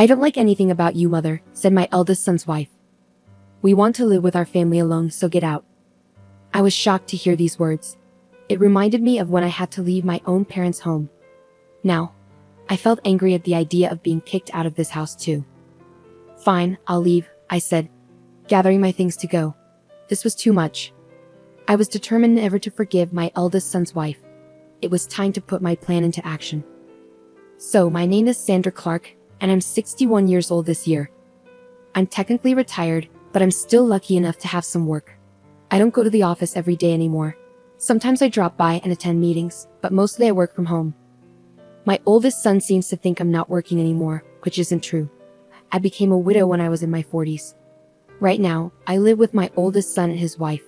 "I don't like anything about you, mother," said my eldest son's wife. "We want to live with our family alone, so get out." I was shocked to hear these words. It reminded me of when I had to leave my own parents' home. Now, I felt angry at the idea of being kicked out of this house too. "Fine, I'll leave," I said, gathering my things to go. This was too much. I was determined never to forgive my eldest son's wife. It was time to put my plan into action. So, my name is Sandra Clark, and I'm 61 years old this year. I'm technically retired, but I'm still lucky enough to have some work. I don't go to the office every day anymore. Sometimes I drop by and attend meetings, but mostly I work from home. My oldest son seems to think I'm not working anymore, which isn't true. I became a widow when I was in my 40s. Right now, I live with my oldest son and his wife.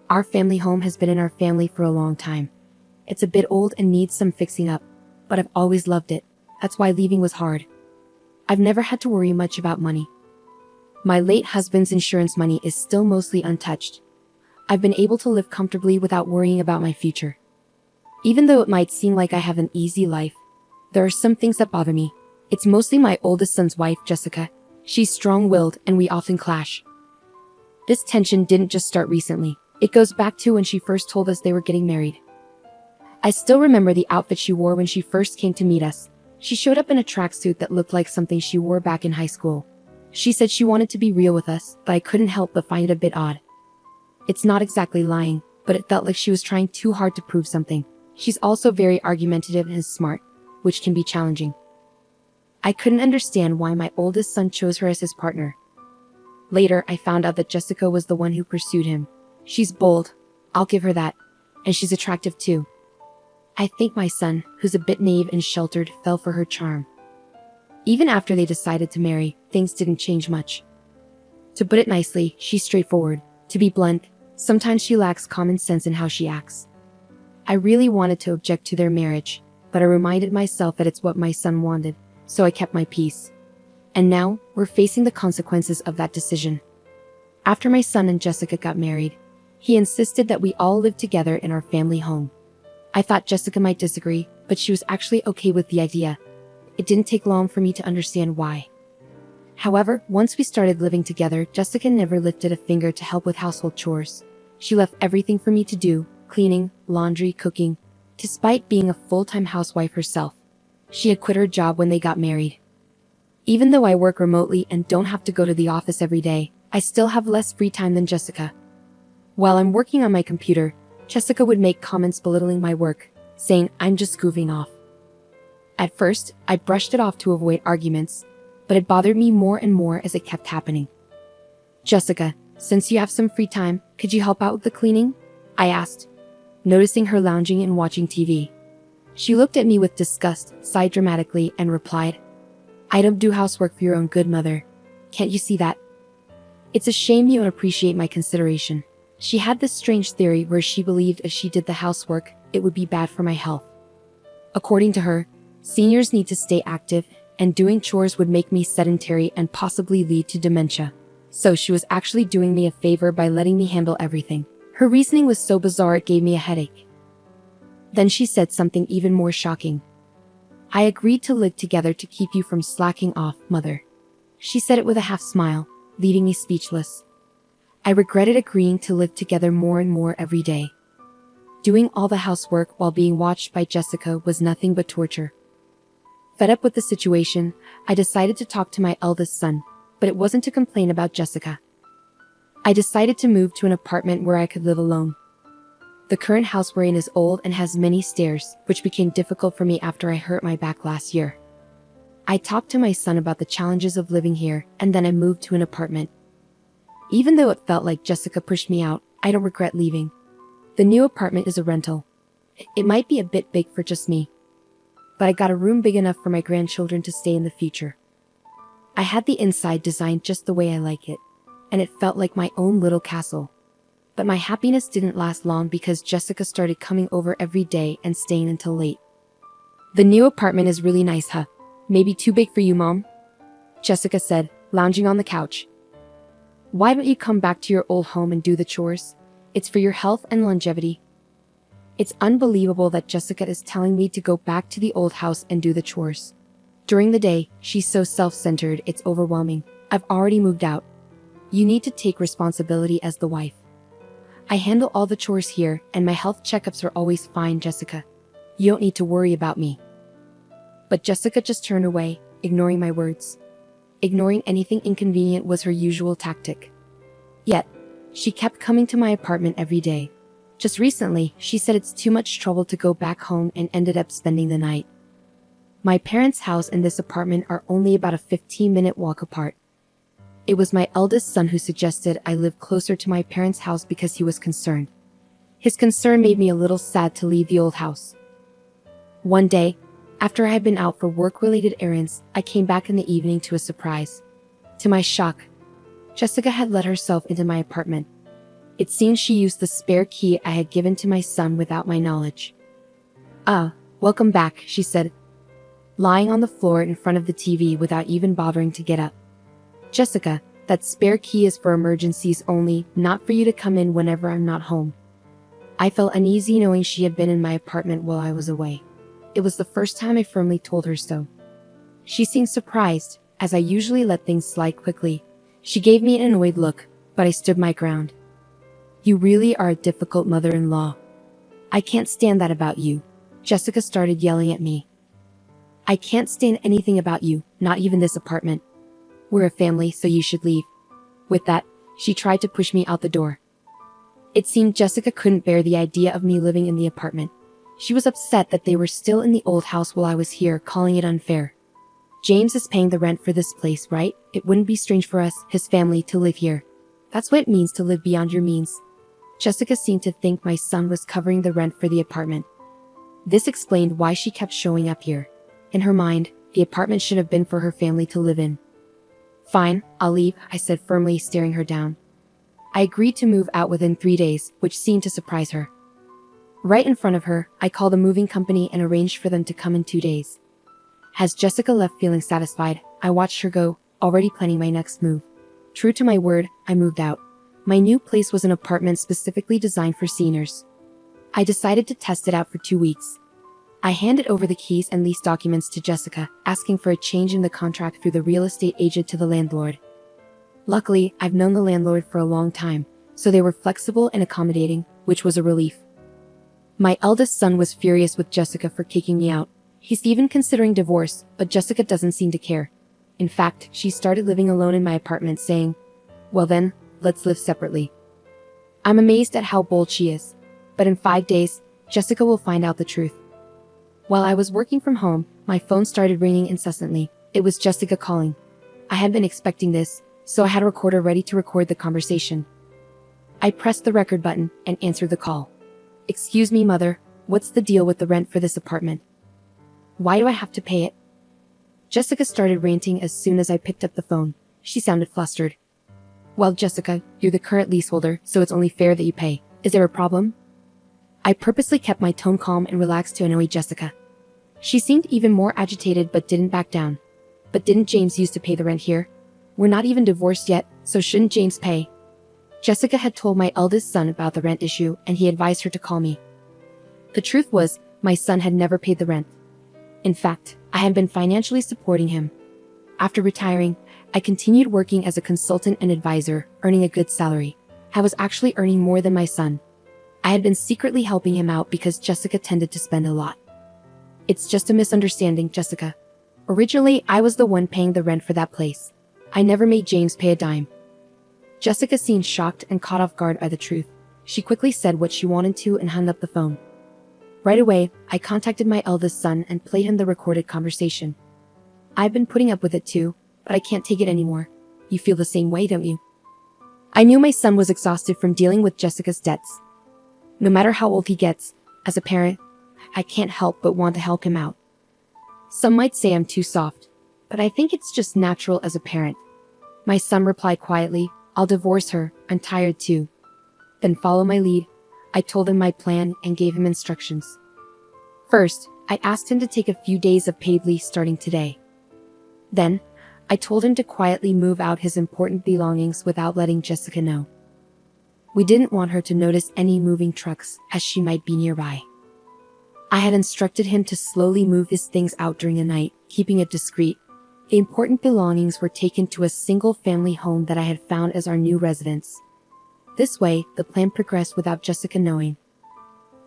Our family home has been in our family for a long time. It's a bit old and needs some fixing up, but I've always loved it. That's why leaving was hard. I've never had to worry much about money. My late husband's insurance money is still mostly untouched. I've been able to live comfortably without worrying about my future. Even though it might seem like I have an easy life, there are some things that bother me. It's mostly my oldest son's wife, Jessica. She's strong-willed and we often clash. This tension didn't just start recently. It goes back to when she first told us they were getting married. I still remember the outfit she wore when she first came to meet us. She showed up in a tracksuit that looked like something she wore back in high school. She said she wanted to be real with us, but I couldn't help but find it a bit odd. It's not exactly lying, but it felt like she was trying too hard to prove something. She's also very argumentative and smart, which can be challenging. I couldn't understand why my oldest son chose her as his partner. Later, I found out that Jessica was the one who pursued him. She's bold, I'll give her that, and she's attractive too. I think my son, who's a bit naive and sheltered, fell for her charm. Even after they decided to marry, things didn't change much. To put it nicely, she's straightforward. To be blunt, sometimes she lacks common sense in how she acts. I really wanted to object to their marriage, but I reminded myself that it's what my son wanted, so I kept my peace. And now, we're facing the consequences of that decision. After my son and Jessica got married, he insisted that we all live together in our family home. I thought Jessica might disagree, but she was actually okay with the idea. It didn't take long for me to understand why. However, once we started living together, Jessica never lifted a finger to help with household chores. She left everything for me to do, cleaning, laundry, cooking, despite being a full-time housewife herself. She had quit her job when they got married. Even though I work remotely and don't have to go to the office every day, I still have less free time than Jessica. While I'm working on my computer, Jessica would make comments belittling my work, saying I'm just goofing off. At first, I brushed it off to avoid arguments, but it bothered me more and more as it kept happening. "Jessica, since you have some free time, could you help out with the cleaning?" I asked, noticing her lounging and watching TV. She looked at me with disgust, sighed dramatically, and replied, "I don't do housework for your own good, mother. Can't you see that? It's a shame you don't appreciate my consideration." She had this strange theory where she believed if she did the housework, it would be bad for my health. According to her, seniors need to stay active, and doing chores would make me sedentary and possibly lead to dementia. So she was actually doing me a favor by letting me handle everything. Her reasoning was so bizarre it gave me a headache. Then she said something even more shocking. "I agreed to live together to keep you from slacking off, mother." She said it with a half smile, leaving me speechless. I regretted agreeing to live together more and more every day. Doing all the housework while being watched by Jessica was nothing but torture. Fed up with the situation, I decided to talk to my eldest son, but it wasn't to complain about Jessica. I decided to move to an apartment where I could live alone. The current house we're in is old and has many stairs, which became difficult for me after I hurt my back last year. I talked to my son about the challenges of living here, and then I moved to an apartment. Even though it felt like Jessica pushed me out, I don't regret leaving. The new apartment is a rental. It might be a bit big for just me, but I got a room big enough for my grandchildren to stay in the future. I had the inside designed just the way I like it, and it felt like my own little castle. But my happiness didn't last long because Jessica started coming over every day and staying until late. "The new apartment is really nice, huh? Maybe too big for you, Mom?" Jessica said, lounging on the couch. "Why don't you come back to your old home and do the chores? It's for your health and longevity." It's unbelievable that Jessica is telling me to go back to the old house and do the chores. During the day, she's so self-centered, it's overwhelming. I've already moved out. You need to take responsibility as the wife. I handle all the chores here, and my health checkups are always fine, Jessica. You don't need to worry about me. But Jessica just turned away, ignoring my words. Ignoring anything inconvenient was her usual tactic. Yet, she kept coming to my apartment every day. Just recently, she said it's too much trouble to go back home and ended up spending the night. My parents' house and this apartment are only about a 15-minute walk apart. It was my eldest son who suggested I live closer to my parents' house because he was concerned. His concern made me a little sad to leave the old house. One day, after I had been out for work-related errands, I came back in the evening to a surprise. To my shock, Jessica had let herself into my apartment. It seems she used the spare key I had given to my son without my knowledge. "Ah, welcome back," she said, lying on the floor in front of the TV without even bothering to get up. "Jessica, that spare key is for emergencies only, not for you to come in whenever I'm not home." I felt uneasy knowing she had been in my apartment while I was away. It was the first time I firmly told her so. She seemed surprised, as I usually let things slide quickly. She gave me an annoyed look, but I stood my ground. "You really are a difficult mother-in-law. I can't stand that about you." Jessica started yelling at me. "I can't stand anything about you, not even this apartment. We're a family, so you should leave." With that, she tried to push me out the door. It seemed Jessica couldn't bear the idea of me living in the apartment. She was upset that they were still in the old house while I was here, calling it unfair. "James is paying the rent for this place, right? It wouldn't be strange for us, his family, to live here. That's what it means to live beyond your means." Jessica seemed to think my son was covering the rent for the apartment. This explained why she kept showing up here. In her mind, the apartment should have been for her family to live in. "Fine, I'll leave," I said firmly, staring her down. I agreed to move out within 3 days, which seemed to surprise her. Right in front of her, I called a moving company and arranged for them to come in 2 days. As Jessica left feeling satisfied, I watched her go, already planning my next move. True to my word, I moved out. My new place was an apartment specifically designed for seniors. I decided to test it out for 2 weeks. I handed over the keys and lease documents to Jessica, asking for a change in the contract through the real estate agent to the landlord. Luckily, I've known the landlord for a long time, so they were flexible and accommodating, which was a relief. My eldest son was furious with Jessica for kicking me out. He's even considering divorce, but Jessica doesn't seem to care. In fact, she started living alone in my apartment, saying, "Well then, let's live separately." I'm amazed at how bold she is. But in 5 days, Jessica will find out the truth. While I was working from home, my phone started ringing incessantly. It was Jessica calling. I had been expecting this, so I had a recorder ready to record the conversation. I pressed the record button and answered the call. "Excuse me, mother, what's the deal with the rent for this apartment? Why do I have to pay it?" Jessica started ranting as soon as I picked up the phone. She sounded flustered. "Well, Jessica, you're the current leaseholder, so it's only fair that you pay. Is there a problem?" I purposely kept my tone calm and relaxed to annoy Jessica. She seemed even more agitated but didn't back down. "But didn't James used to pay the rent here? We're not even divorced yet, so shouldn't James pay?" Jessica had told my eldest son about the rent issue, and he advised her to call me. The truth was, my son had never paid the rent. In fact, I had been financially supporting him. After retiring, I continued working as a consultant and advisor, earning a good salary. I was actually earning more than my son. I had been secretly helping him out because Jessica tended to spend a lot. "It's just a misunderstanding, Jessica. Originally, I was the one paying the rent for that place. I never made James pay a dime." Jessica seemed shocked and caught off guard by the truth. She quickly said what she wanted to and hung up the phone. Right away, I contacted my eldest son and played him the recorded conversation. "I've been putting up with it too, but I can't take it anymore. You feel the same way, don't you?" I knew my son was exhausted from dealing with Jessica's debts. No matter how old he gets, as a parent, I can't help but want to help him out. Some might say I'm too soft, but I think it's just natural as a parent. My son replied quietly, "I'll divorce her, I'm tired too." Then follow my lead. I told him my plan and gave him instructions. First, I asked him to take a few days of paid leave starting today. Then, I told him to quietly move out his important belongings without letting Jessica know. We didn't want her to notice any moving trucks, as she might be nearby. I had instructed him to slowly move his things out during the night, keeping it discreet. The important belongings were taken to a single-family home that I had found as our new residence. This way, the plan progressed without Jessica knowing.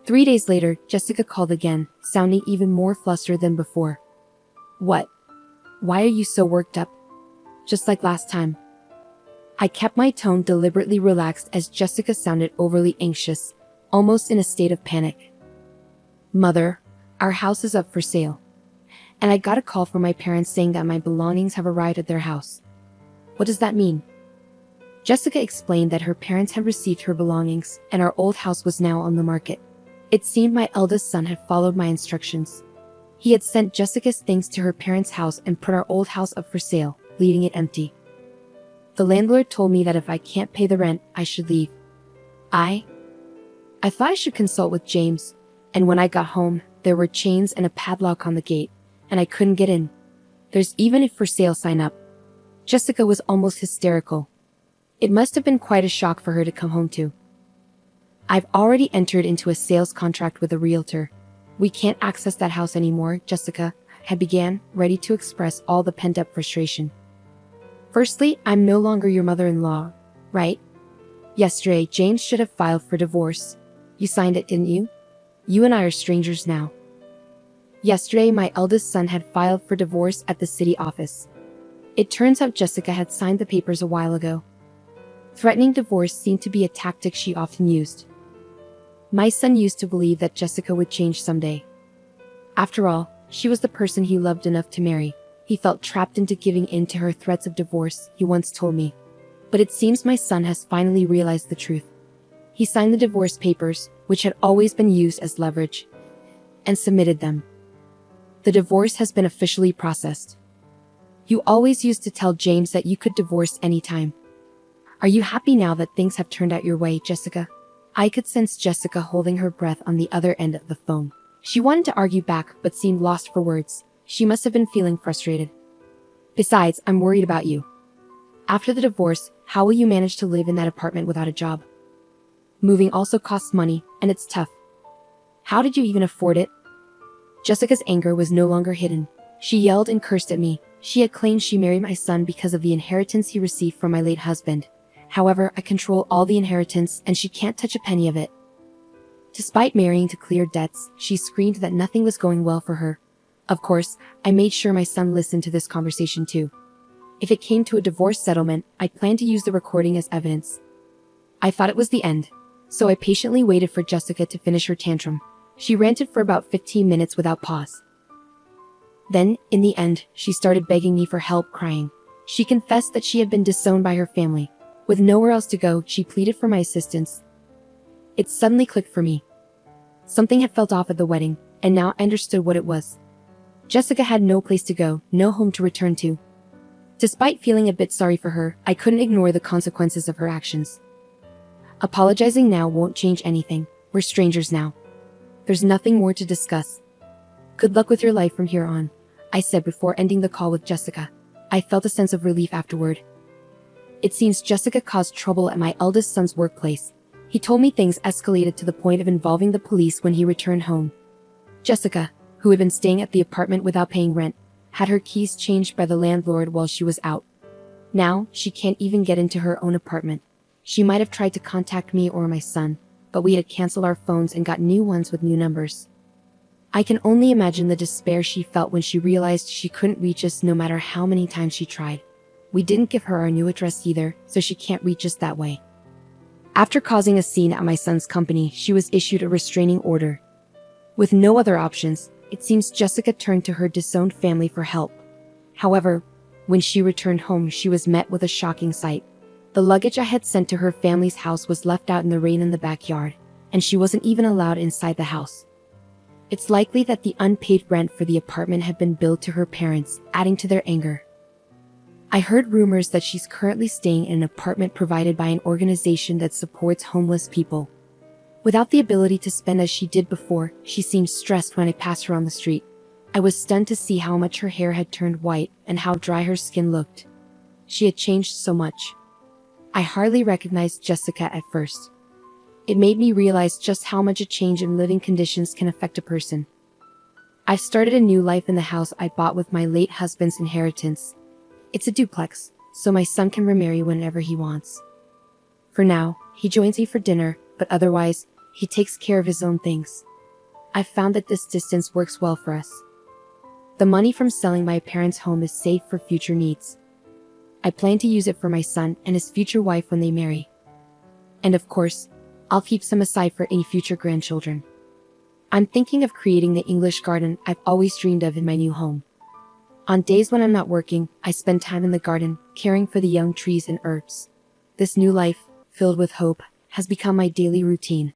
3 days later, Jessica called again, sounding even more flustered than before. What? Why are you so worked up? Just like last time. I kept my tone deliberately relaxed as Jessica sounded overly anxious, almost in a state of panic. Mother, our house is up for sale. And I got a call from my parents saying that my belongings have arrived at their house. What does that mean? Jessica explained that her parents had received her belongings and our old house was now on the market. It seemed my eldest son had followed my instructions. He had sent Jessica's things to her parents' house and put our old house up for sale, leaving it empty. The landlord told me that if I can't pay the rent, I should leave. I thought I should consult with James, and when I got home, there were chains and a padlock on the gate, and I couldn't get in. There's even a for sale sign up. Jessica was almost hysterical. It must have been quite a shock for her to come home to. I've already entered into a sales contract with a realtor. We can't access that house anymore, Jessica had began, ready to express all the pent-up frustration. Firstly, I'm no longer your mother-in-law, right? Yesterday, James should have filed for divorce. You signed it, didn't you? You and I are strangers now. Yesterday, my eldest son had filed for divorce at the city office. It turns out Jessica had signed the papers a while ago. Threatening divorce seemed to be a tactic she often used. My son used to believe that Jessica would change someday. After all, she was the person he loved enough to marry. He felt trapped into giving in to her threats of divorce, he once told me. But it seems my son has finally realized the truth. He signed the divorce papers, which had always been used as leverage, and submitted them. The divorce has been officially processed. You always used to tell James that you could divorce anytime. Are you happy now that things have turned out your way, Jessica? I could sense Jessica holding her breath on the other end of the phone. She wanted to argue back, but seemed lost for words. She must have been feeling frustrated. Besides, I'm worried about you. After the divorce, how will you manage to live in that apartment without a job? Moving also costs money, and it's tough. How did you even afford it? Jessica's anger was no longer hidden. She yelled and cursed at me. She had claimed she married my son because of the inheritance he received from my late husband. However, I control all the inheritance and she can't touch a penny of it. Despite marrying to clear debts, she screamed that nothing was going well for her. Of course, I made sure my son listened to this conversation too. If it came to a divorce settlement, I planned to use the recording as evidence. I thought it was the end, so I patiently waited for Jessica to finish her tantrum. She ranted for about 15 minutes without pause. Then, in the end, she started begging me for help, crying. She confessed that she had been disowned by her family. With nowhere else to go, she pleaded for my assistance. It suddenly clicked for me. Something had felt off at the wedding, and now I understood what it was. Jessica had no place to go, no home to return to. Despite feeling a bit sorry for her, I couldn't ignore the consequences of her actions. Apologizing now won't change anything. We're strangers now. There's nothing more to discuss. Good luck with your life from here on, I said before ending the call with Jessica. I felt a sense of relief afterward. It seems Jessica caused trouble at my eldest son's workplace. He told me things escalated to the point of involving the police when he returned home. Jessica, who had been staying at the apartment without paying rent, had her keys changed by the landlord while she was out. Now, she can't even get into her own apartment. She might have tried to contact me or my son, but we had canceled our phones and got new ones with new numbers. I can only imagine the despair she felt when she realized she couldn't reach us no matter how many times she tried. We didn't give her our new address either, so she can't reach us that way. After causing a scene at my son's company, she was issued a restraining order. With no other options, it seems Jessica turned to her disowned family for help. However, when she returned home, she was met with a shocking sight. The luggage I had sent to her family's house was left out in the rain in the backyard, and she wasn't even allowed inside the house. It's likely that the unpaid rent for the apartment had been billed to her parents, adding to their anger. I heard rumors that she's currently staying in an apartment provided by an organization that supports homeless people. Without the ability to spend as she did before, she seemed stressed when I passed her on the street. I was stunned to see how much her hair had turned white and how dry her skin looked. She had changed so much. I hardly recognized Jessica at first. It made me realize just how much a change in living conditions can affect a person. I've started a new life in the house I bought with my late husband's inheritance. It's a duplex, so my son can remarry whenever he wants. For now, he joins me for dinner, but otherwise, he takes care of his own things. I've found that this distance works well for us. The money from selling my parents' home is safe for future needs. I plan to use it for my son and his future wife when they marry. And of course, I'll keep some aside for any future grandchildren. I'm thinking of creating the English garden I've always dreamed of in my new home. On days when I'm not working, I spend time in the garden, caring for the young trees and herbs. This new life, filled with hope, has become my daily routine.